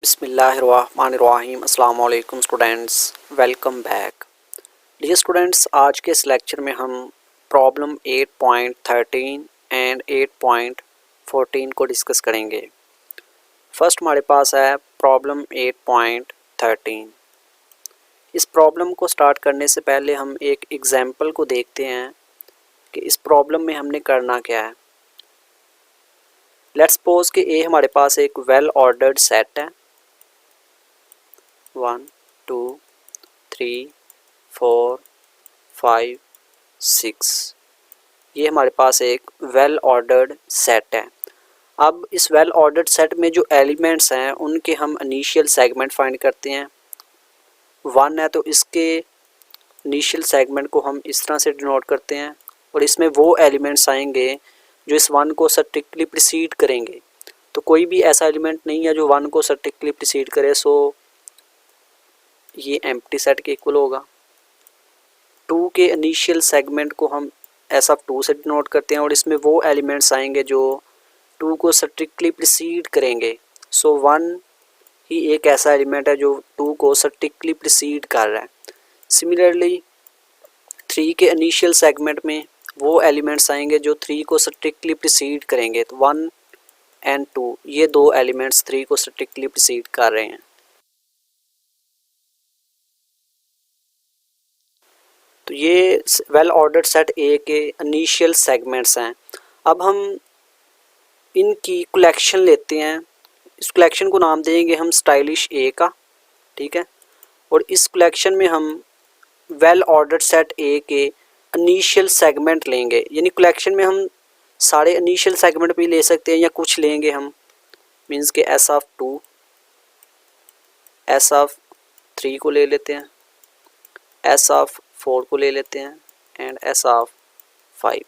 बिस्मिल्लाहिर्रहमानिर्रहीम अस्सलाम वालेकुम students, welcome back. Dear students, आज के इस लेक्चर में हम प्रॉब्लम 8.13 एंड 8.14 को डिस्कस करेंगे। फर्स्ट हमारे पास है प्रॉब्लम 8.13। इस प्रॉब्लम को स्टार्ट करने से पहले हम एक एग्जाम्पल को देखते हैं कि इस प्रॉब्लम में हमने करना क्या है। लेट्स सपोज कि ए हमारे पास एक वेल ऑर्डर्ड सेट है 1 2 3 4 5 6। ये हमारे पास एक वेल ऑर्डर्ड सेट है। अब इस वेल ऑर्डर्ड सेट में जो एलिमेंट्स हैं उनके हम इनिशियल सेगमेंट फाइंड करते हैं। 1 है तो इसके इनिशियल सेगमेंट को हम इस तरह से डिनोट करते हैं और इसमें वो एलिमेंट्स आएंगे जो इस 1 को स्ट्रिक्टली प्रीसीड करेंगे। तो कोई भी ऐसा एलिमेंट नहीं है जो 1 को स्ट्रिक्टली प्रीसीड करे, सो ये एम्प्टी सेट के इक्वल होगा। 2 के इनिशियल सेगमेंट को हम एस ऑफ 2 से डिनोट करते हैं और इसमें वो एलिमेंट्स आएंगे जो 2 को स्ट्रिक्टली प्रीसीड करेंगे। सो 1 ही एक ऐसा एलिमेंट है जो 2 को स्ट्रिक्टली प्रीसीड कर रहा है। सिमिलरली 3 के इनिशियल सेगमेंट में वो एलिमेंट्स आएंगे जो 3 को स्ट्रिक्टली प्रीसीड करेंगे। तो 1 एंड 2 ये दो एलिमेंट्स 3 को स्ट्रिक्टली प्रीसीड कर रहे हैं। तो ये वेल ऑर्डर्ड सेट ए के इनिशियल सेगमेंट्स हैं। अब हम इनकी कलेक्शन लेते हैं। इस कलेक्शन को नाम देंगे हम स्टाइलिश ए का, ठीक है। और इस कलेक्शन में हम वेल ऑर्डर्ड सेट ए के इनिशियल सेगमेंट लेंगे, यानी कलेक्शन में हम सारे इनिशियल सेगमेंट भी ले सकते हैं या कुछ लेंगे हम। मीन्स के एस ऑफ 2 एस ऑफ 3 को ले लेते हैं, एस ऑफ 4 को ले लेते हैं एंड एस ऑफ 5,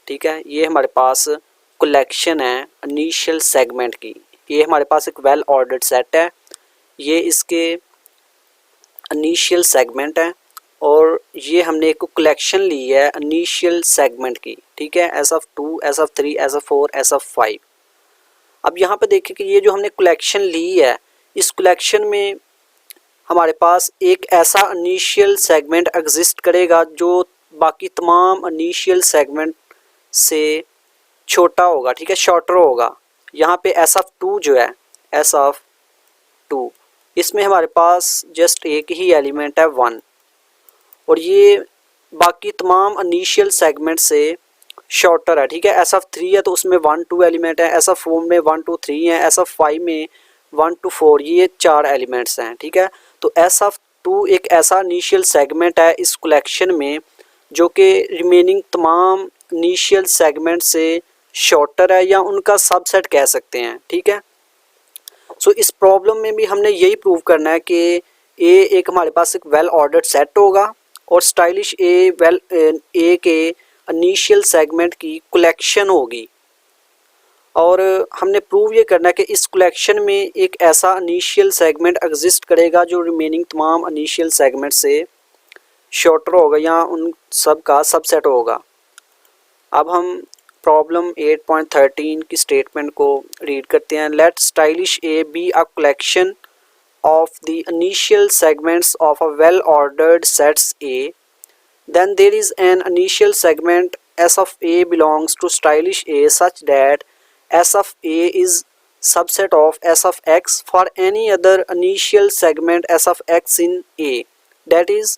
ठीक है। ये हमारे पास कलेक्शन है इनिशियल सेगमेंट की। ये हमारे पास एक वेल ऑर्डर्ड सेट है, ये इसके इनिशियल सेगमेंट है और ये हमने एक कलेक्शन ली है इनिशियल सेगमेंट की, ठीक है। S of 2 S of 3 S of 4 S of 5। अब यहाँ पे देखिए कि ये जो हमने कलेक्शन ली है, इस कलेक्शन में हमारे पास एक ऐसा इनिशियल सेगमेंट एग्जिस्ट करेगा जो बाकी तमाम इनिशियल सेगमेंट से छोटा होगा, ठीक है, शॉर्टर होगा। यहाँ पे एस ऑफ 2 जो है एस ऑफ 2, इसमें हमारे पास जस्ट एक ही एलिमेंट है 1 और ये बाकी तमाम इनिशियल सेगमेंट से शॉर्टर है, ठीक है। एस ऑफ 3 है तो उसमें 1 2 एलिमेंट है, एस ऑफ 4 में 1 2 3 है, एस ऑफ 5 में 1 2 4 ये 4 एलिमेंट्स हैं, ठीक है। तो एस ऑफ 2 एक ऐसा इनिशियल सेगमेंट है इस कलेक्शन में जो कि रिमेनिंग तमाम इनिशियल सेगमेंट से शॉर्टर है या उनका सबसेट कह सकते हैं, ठीक है। सो इस प्रॉब्लम में भी हमने यही प्रूव करना है कि ए एक हमारे पास एक वेल ऑर्डर्ड सेट होगा और स्टाइलिश ए के इनिशियल सेगमेंट की कलेक्शन होगी। और हमने प्रूव ये करना है कि इस कलेक्शन में एक ऐसा इनिशियल सेगमेंट एग्जिस्ट करेगा जो रिमेनिंग तमाम इनिशियल सेगमेंट से शॉर्टर होगा या उन सब का सबसेट होगा। अब हम प्रॉब्लम 8.13 की स्टेटमेंट को रीड करते हैं। Let stylish A be a collection of the initial segments of a well ordered sets A, then there is an initial segment S of A belongs to stylish A such that S of A is subset of S of X for any other initial segment S of X in A. That is,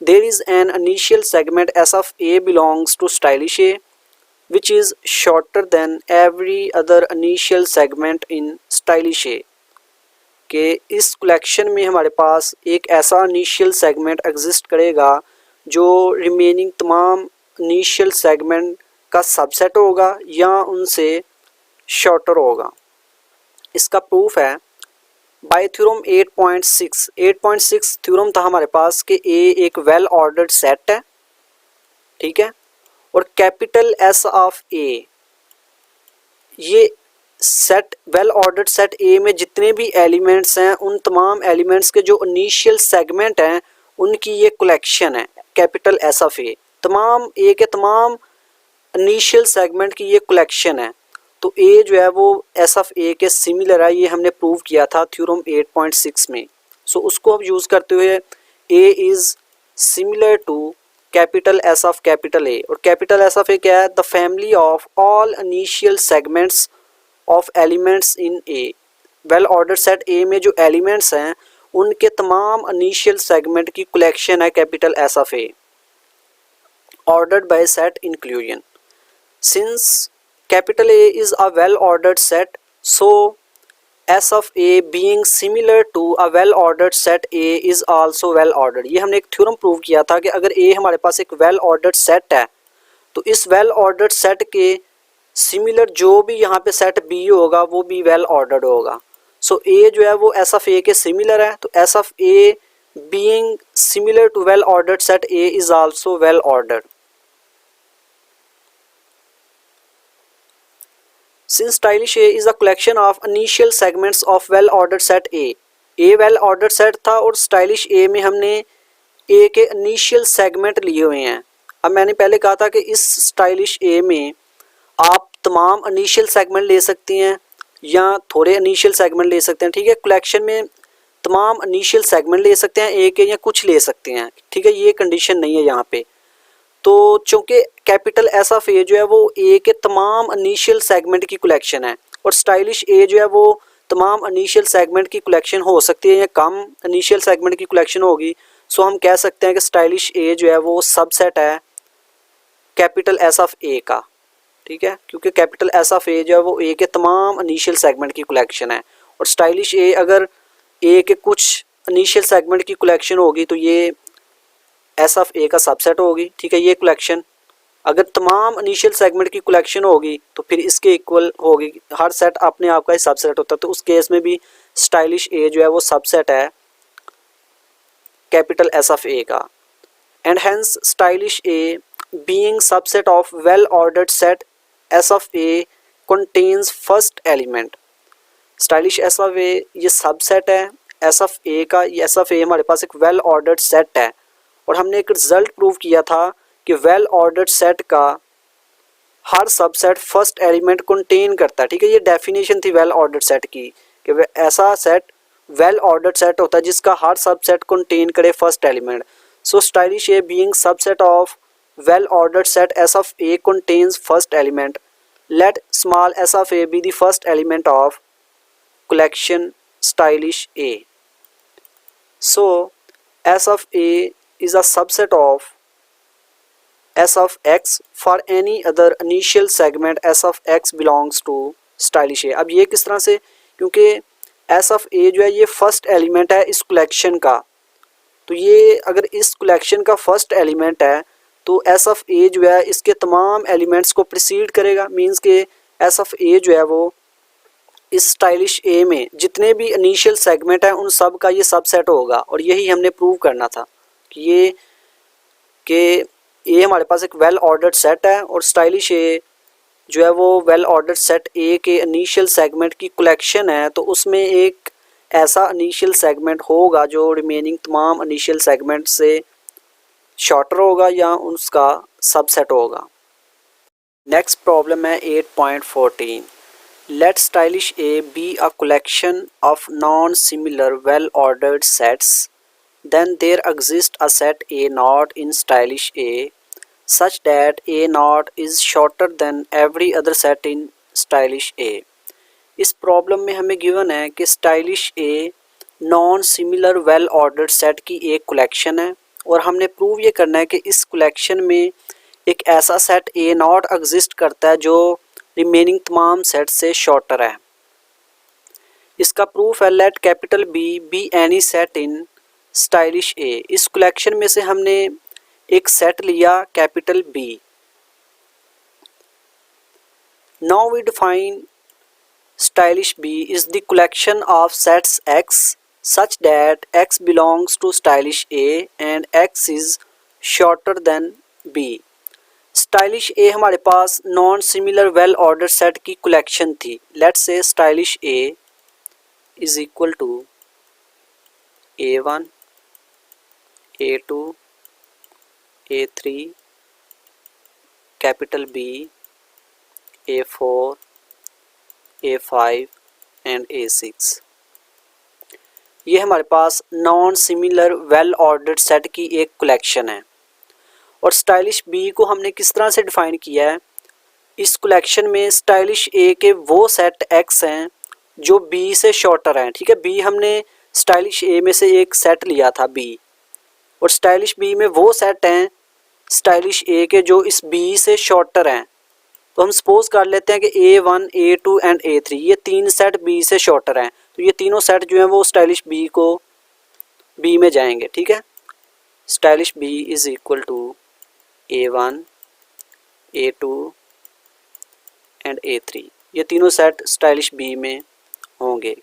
there is an initial segment S of A belongs to stylish A which is shorter than every other initial segment in stylish A. कि इस collection में हमारे पास एक ऐसा initial segment exist करेगा जो remaining तमाम initial segment का सबसेट होगा या उनसे शॉर्टर होगा। इसका प्रूफ है बाय थ्योरम 8.6 थ्योरम था हमारे पास कि ए एक वेल ऑर्डर्ड सेट है, ठीक है। और कैपिटल एस ऑफ ए, ये set well ordered set A में जितने भी एलिमेंट्स हैं उन तमाम एलिमेंट्स के जो इनिशियल सेगमेंट हैं उनकी ये कलेक्शन है कैपिटल एस ऑफ ए। तमाम ए के तमाम इनिशियल सेगमेंट की ये कलेक्शन है। तो ए जो है वो एस ऑफ ए के सिमिलर है, ये हमने प्रूव किया था थ्योरम 8.6 में। सो उसको अब यूज़ करते हुए A is similar to capital S of capital A, और कैपिटल एस ऑफ ए क्या है? The family of all initial segments of elements in A. Well order set A में जो एलिमेंट्स हैं उनके तमाम इनिशियल सेगमेंट की कलेक्शन है capital S of A, ordered by set inclusion. Since capital A is a well ordered set, so S of A being similar to a well ordered set A is also well ordered. ये हमने एक theorem prove किया था कि अगर A हमारे पास एक well ordered set है तो इस well ordered set के सिमिलर जो भी यहाँ पे सेट B होगा वो भी well ordered होगा। सो A जो है वो S of A के सिमिलर है, तो S of A being similar to well ordered set A is also well ordered. Since stylish A is a collection of initial segments of well ordered set A well ordered set था और stylish A में हमने A के initial segment लिए हुए हैं। अब मैंने पहले कहा था कि इस stylish A में आप तमाम initial segment ले सकती हैं या थोड़े initial segment ले सकते हैं, ठीक है। collection में तमाम initial segment ले सकते हैं A के या कुछ ले सकते हैं, ठीक है, ये कंडीशन नहीं है यहाँ पे। तो चूंकि कैपिटल एस ऑफ ए जो है वो ए के तमाम इनिशियल सेगमेंट की कलेक्शन है और स्टाइलिश ए जो है वो तमाम इनिशियल सेगमेंट की कलेक्शन हो सकती है या कम इनिशियल सेगमेंट की कलेक्शन होगी, सो हम कह सकते हैं कि स्टाइलिश ए जो है वो सबसेट है कैपिटल एस ऑफ ए का, ठीक है, क्योंकि कैपिटल एस ऑफ ए जो है वो ए के तमाम इनिशियल सेगमेंट की कलेक्शन है और स्टाइलिश ए अगर ए के कुछ इनिशियल सेगमेंट की कलेक्शन होगी तो ये एस ऑफ ए का सबसेट होगी, ठीक है। ये कलेक्शन अगर तमाम इनिशियल सेगमेंट की कलेक्शन होगी तो फिर इसके इक्वल होगी, हर सेट अपने आप का ही सबसेट होता है, तो उस केस में भी स्टाइलिश ए जो है वो सबसेट है कैपिटल एस ऑफ ए का। And hence stylish A being subset of well ordered set S of A contains first element. Stylish S of A ये सबसेट है एस ऑफ ए का, ये एस ऑफ ए हमारे पास एक well ordered set है और हमने एक रिजल्ट प्रूव किया था कि वेल ऑर्डर्ड सेट का हर सबसेट फर्स्ट एलिमेंट कंटेन करता है, ठीक है। ये डेफिनेशन थी वेल ऑर्डर्ड सेट की कि ऐसा सेट वेल ऑर्डर्ड सेट होता है जिसका हर सबसेट कंटेन करे first element. So stylish A being subset of well ordered set S of A contains first element, let small S of A be the first element of collection stylish A. So S of A is a subset of S of X for any other initial segment S of X belongs to stylish A। अब ये किस तरह से, क्योंकि S of A जो है ये first element है इस कलेक्शन का, तो ये अगर इस कलेक्शन का फर्स्ट एलिमेंट है तो S of A जो है इसके तमाम एलिमेंट्स को प्रिसीड करेगा, मींस के S of A जो है वो इस स्टाइलिश ए में जितने भी इनिशियल सेगमेंट हैं उन सब का ये सबसेट होगा और यही हमने प्रूव करना था कि ये हमारे पास एक वेल ऑर्डर्ड सेट है और स्टाइलिश ए जो है वो वेल ऑर्डर्ड सेट ए के इनिशियल सेगमेंट की कलेक्शन है, तो उसमें एक ऐसा इनिशियल सेगमेंट होगा जो रिमेनिंग तमाम इनिशियल सेगमेंट से शॉर्टर होगा या उसका सबसेट होगा। नेक्स्ट प्रॉब्लम है 8.14। Let stylish A be a collection of non similar well ordered sets, then there exists a set A naught in stylish A such that A naught is shorter than every other set in stylish A। इस problem में हमें given है कि stylish a non similar well ordered set की एक collection है और हमने प्रूव ये करना है कि इस कलेक्शन में एक ऐसा सेट ए नॉट एग्जिस्ट करता है जो रिमेनिंग तमाम सेट से शॉर्टर है। इसका प्रूफ है let capital B any set in stylish A. इस कलेक्शन में से हमने एक सेट लिया capital B. Now we define stylish B is the collection of sets X such that X belongs to stylish A and X is shorter than B. Stylish A हमारे पास non similar well order set की collection थी। Let's say stylish A is equal to A1 A2 A3 capital B A4 A5 and A6। ये हमारे पास non similar well ordered set की एक collection है। और स्टाइलिश बी को हमने किस तरह से डिफाइन किया है, इस कलेक्शन में स्टाइलिश ए के वो सेट एक्स हैं जो बी से शॉर्टर हैं। ठीक है, बी हमने स्टाइलिश ए में से एक सेट लिया था बी, और स्टाइलिश बी में वो सेट हैं स्टाइलिश ए के जो इस बी से शॉर्टर हैं। तो हम सपोज कर लेते हैं कि A1, A2 एंड A3 ये तीन सेट बी से शॉर्टर हैं, तो ये तीनों सेट जो हैं वो स्टाइलिश बी को बी में जाएंगे। ठीक है, stylish B is equal to A1, A2 and A3, ये तीनों सेट स्टाइलिश बी में होंगे।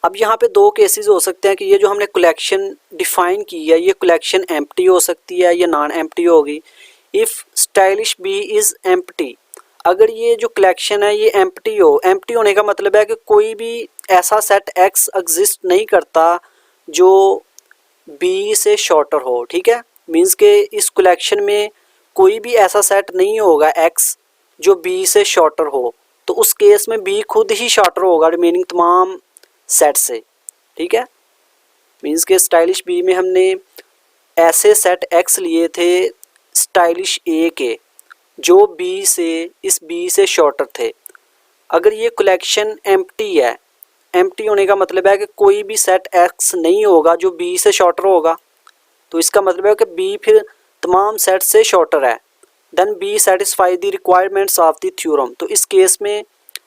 अब यहाँ पे दो केसेस हो सकते हैं कि ये जो हमने कलेक्शन डिफाइन की है ये कलेक्शन एम्प्टी हो सकती है या नॉन एम्प्टी होगी। If stylish B is empty, अगर ये जो कलेक्शन है ये एम्प्टी हो, एम्प्टी होने का मतलब है कि कोई भी ऐसा सेट एक्स एग्जिस्ट नहीं करता जो बी से शॉर्टर हो। ठीक है, मीन्स के इस कलेक्शन में कोई भी ऐसा सेट नहीं होगा एक्स जो बी से शॉर्टर हो, तो उस केस में बी खुद ही शॉर्टर होगा रिमेनिंग तमाम सेट से। ठीक है, मीन्स के स्टाइलिश बी में हमने ऐसे सेट एक्स लिए थे स्टाइलिश ए के जो बी से इस बी से शॉर्टर थे। अगर ये कलेक्शन एम्प्टी है, एम्प्टी होने का मतलब है कि कोई भी सेट एक्स नहीं होगा जो बी से शॉर्टर होगा, तो इसका मतलब है कि बी फिर तमाम सेट से शॉर्टर है। Then B satisfy the requirements of the theorem. तो इस केस में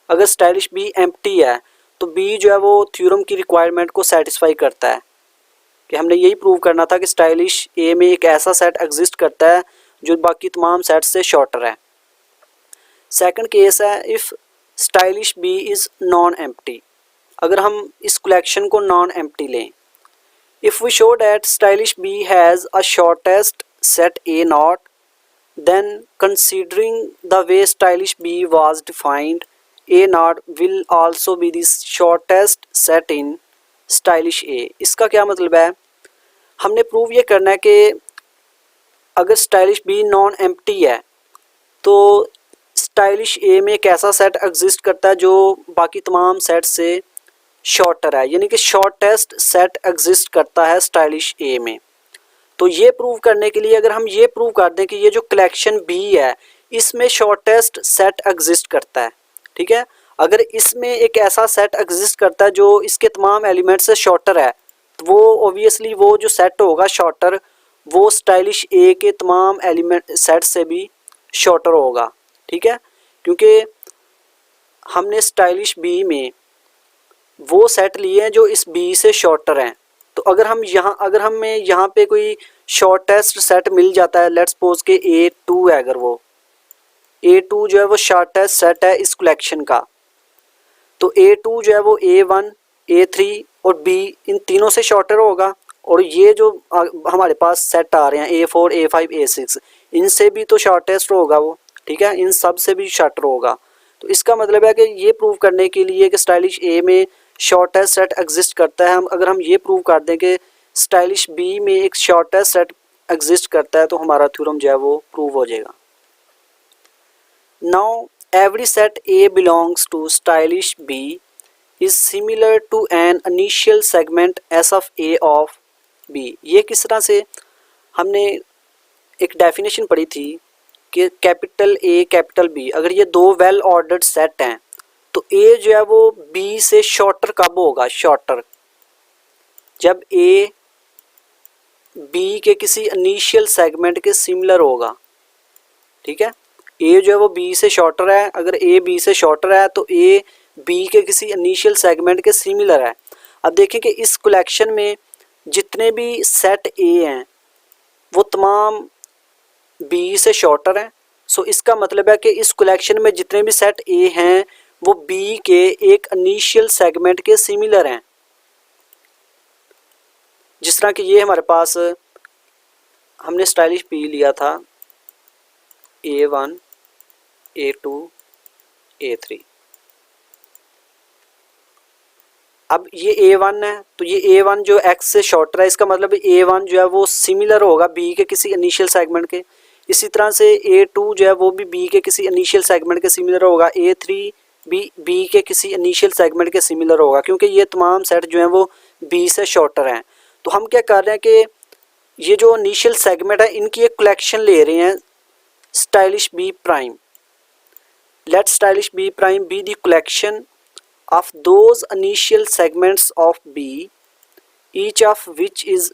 अगर स्टाइलिश बी एम्प्टी है तो बी जो है वो थ्योरम की रिक्वायरमेंट को सेटिस्फाई करता है, कि हमने यही प्रूव करना था कि स्टाइलिश ए में एक ऐसा सेट एग्जिस्ट करता है जो बाकी तमाम सेट से शॉर्टर है। सेकंड केस है if stylish B is non empty, अगर हम इस कलेक्शन को नॉन एम्प्टी लें। If we show that stylish B has a shortest set A naught, then considering the way stylish B was defined, A naught will also be the shortest set in stylish A। इसका क्या मतलब है, हमने prove ये करना है कि अगर स्टाइलिश B नॉन एम्प्टी है तो स्टाइलिश A में एक ऐसा सेट एग्जिस्ट करता है जो बाकी तमाम सेट से शॉर्टर है, यानी कि शॉर्टेस्ट सेट एग्जिस्ट करता है स्टाइलिश A में। तो ये प्रूव करने के लिए अगर हम ये प्रूव कर दें कि ये जो कलेक्शन बी है इसमें शॉर्टेस्ट सेट एग्जिस्ट करता है। ठीक है, अगर इसमें एक ऐसा सेट एग्जिस्ट करता है जो इसके तमाम एलिमेंट से शॉर्टर है, तो वो ऑब्वियसली वो जो सेट होगा शॉर्टर वो स्टाइलिश ए के तमाम एलिमेंट सेट से भी शॉर्टर होगा। ठीक है, क्योंकि हमने स्टाइलिश बी में वो सेट लिए हैं जो इस बी से शॉर्टर हैं। तो अगर हमें यहाँ पे कोई शॉर्टेस्ट सेट मिल जाता है, लेट्स सपोज के A2 है, अगर वो A2 जो है वो शॉर्टेस्ट सेट है इस कलेक्शन का, तो A2 जो है वो A1, A3 और B इन तीनों से शॉर्टर होगा। और ये जो हमारे पास सेट आ रहे हैं A4, A5, A6 इनसे भी तो शॉर्टेस्ट होगा वो। ठीक है, इन सब से भी शॉर्टर होगा। तो इसका मतलब है कि ये प्रूव करने के लिए कि स्टाइलिश A में शॉर्टेस्ट सेट एग्जिस्ट करता है, अगर हम ये प्रूव कर दें कि स्टाइलिश बी में एक शॉर्टेस्ट सेट एग्जिस्ट करता है तो हमारा थ्योरम जो है वो प्रूव हो जाएगा। Now every set A belongs to stylish B is similar to an initial segment S of A of B. ये किस तरह से, हमने एक डेफिनेशन पढ़ी थी कि कैपिटल ए कैपिटल बी अगर ये दो वेल ऑर्डर्ड सेट हैं तो ए जो है वो बी से शॉर्टर कब होगा, शॉर्टर जब ए बी के किसी इनिशियल सेगमेंट के सिमिलर होगा। ठीक है, ए जो है वो बी से शॉर्टर है, अगर ए बी से शॉर्टर है तो ए बी के किसी इनिशियल सेगमेंट के सिमिलर है। अब देखें कि इस कलेक्शन में जितने भी सेट ए हैं वो तमाम बी से शॉर्टर हैं। सो इसका मतलब है कि इस कलेक्शन में जितने भी सेट ए हैं वो बी के एक इनिशियल सेगमेंट के सिमिलर हैं। जिस तरह कि ये हमारे पास हमने स्टाइलिश बी लिया था A1, A2, A3। अब ये A1 है तो ये A1 जो X से शॉर्टर है, इसका मतलब A1 जो है वो सिमिलर होगा B के किसी इनिशियल सेगमेंट के। इसी तरह से A2 जो है वो भी B के किसी इनिशियल सेगमेंट के सिमिलर होगा, A3 भी B के किसी इनिशियल सेगमेंट के सिमिलर होगा, क्योंकि ये तमाम सेट जो हैं वो B से शॉर्टर हैं। तो हम क्या कर रहे हैं कि ये जो इनिशियल सेगमेंट है इनकी एक कलेक्शन ले रहे हैं stylish B prime. Let stylish B prime be the collection of those initial segments of B, each of which is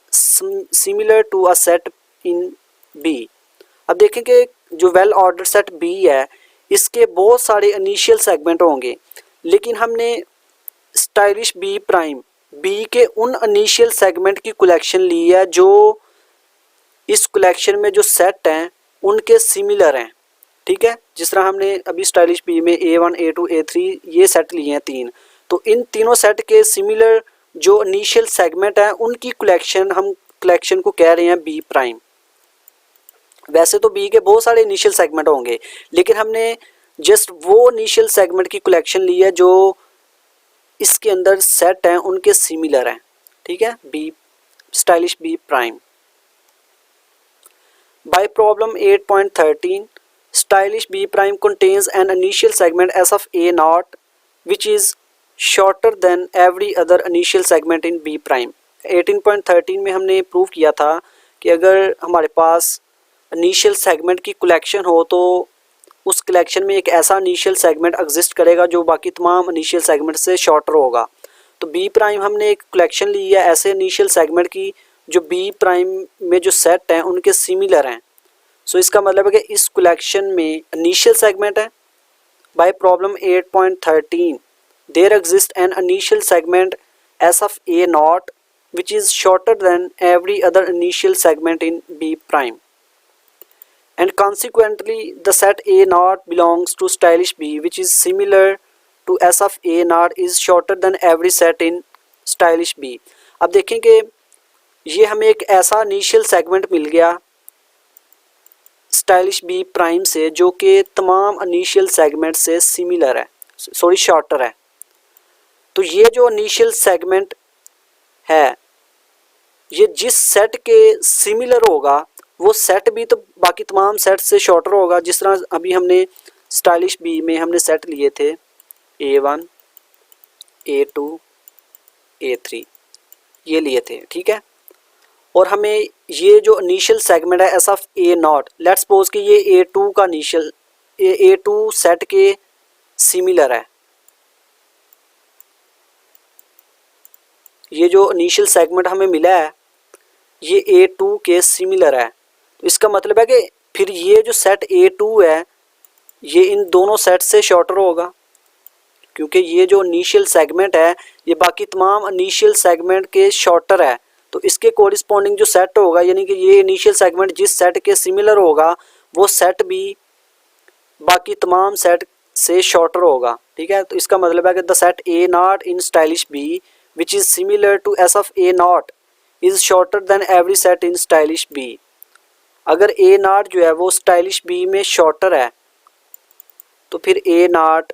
similar to a set in B। अब देखें कि जो वेल ऑर्डर सेट B है इसके बहुत सारे इनिशियल सेगमेंट होंगे, लेकिन हमने स्टाइलिश B प्राइम B के उन इनिशियल सेगमेंट की कलेक्शन ली है जो इस कलेक्शन में जो सेट हैं उनके सिमिलर हैं। ठीक है, जिस तरह हमने अभी स्टाइलिश B में A1 A2 A3 ये सेट लिए हैं 3, तो इन तीनों सेट के सिमिलर जो इनिशियल सेगमेंट हैं उनकी कलेक्शन हम कलेक्शन को कह रहे हैं B प्राइम। वैसे तो B के बहुत सारे इनिशियल सेगमेंट होंगे, लेकिन हमने जस्ट वो इनिशियल सेगमेंट की कलेक्शन ली है जो इसके अंदर सेट हैं उनके सिमिलर हैं। ठीक है, B stylish B prime. By problem 8.13 Stylish B prime contains an initial segment S of A naught which is shorter than every other initial segment in B prime। 18.13 में हमने प्रूव किया था कि अगर हमारे पास इनिशियल सेगमेंट की collection हो तो उस कलेक्शन में एक ऐसा इनिशियल सेगमेंट एग्जिस्ट करेगा जो बाकी तमाम इनिशियल सेगमेंट से शॉर्टर होगा। तो B प्राइम हमने एक कलेक्शन ली है ऐसे इनिशियल सेगमेंट की जो B प्राइम में जो सेट हैं उनके सिमिलर हैं। सो इसका मतलब है कि इस कलेक्शन में इनिशियल सेगमेंट है। By problem 8.13 there exist an initial segment S of A naught which is shorter than every other initial segment in B prime and consequently the set A naught belongs to stylish B which is similar to S of A naught is shorter than every set in stylish B। अब देखें कि ये हमें एक ऐसा initial segment मिल गया stylish B prime से जो कि तमाम इनिशियल सेगमेंट से सिमिलर है, सॉरी शॉर्टर है। तो ये जो इनिशियल सेगमेंट है ये जिस सेट के सिमिलर होगा वो सेट भी तो बाकी तमाम सेट से शॉर्टर होगा। जिस तरह अभी हमने स्टाइलिश B में हमने सेट लिए थे A1 A2 A3 ये लिए थे। ठीक है, और हमें ये जो इनिशियल सेगमेंट है S of A not, let's suppose कि ये A2 का इनिशियल A2 सेट के सिमिलर है। ये जो इनिशियल सेगमेंट हमें मिला है ये A2 के सिमिलर है। तो इसका मतलब है कि फिर ये जो सेट A2 है ये इन दोनों सेट से शॉर्टर होगा, क्योंकि ये जो इनिशियल सेगमेंट है ये बाकी तमाम इनिशियल सेगमेंट के शॉर्टर है। तो इसके कोरिस्पोंडिंग जो सेट होगा यानी कि ये इनिशियल सेगमेंट जिस सेट के सिमिलर होगा वो सेट भी बाकी तमाम सेट से शॉर्टर होगा। ठीक है, तो इसका मतलब है कि the set A naught in stylish B which is similar to S of A naught is shorter than every set in stylish B। अगर A नॉट जो है वो स्टाइलिश B में शॉर्टर है तो फिर A नॉट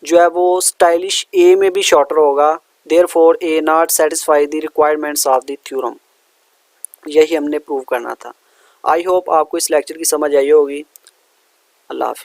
जो है वो स्टाइलिश A में भी शॉर्टर होगा। Therefore A not satisfy the requirements of the theorem। यही हमने प्रूव करना था। आई होप आपको इस लेक्चर की समझ आई होगी। अल्लाह हाफिज़।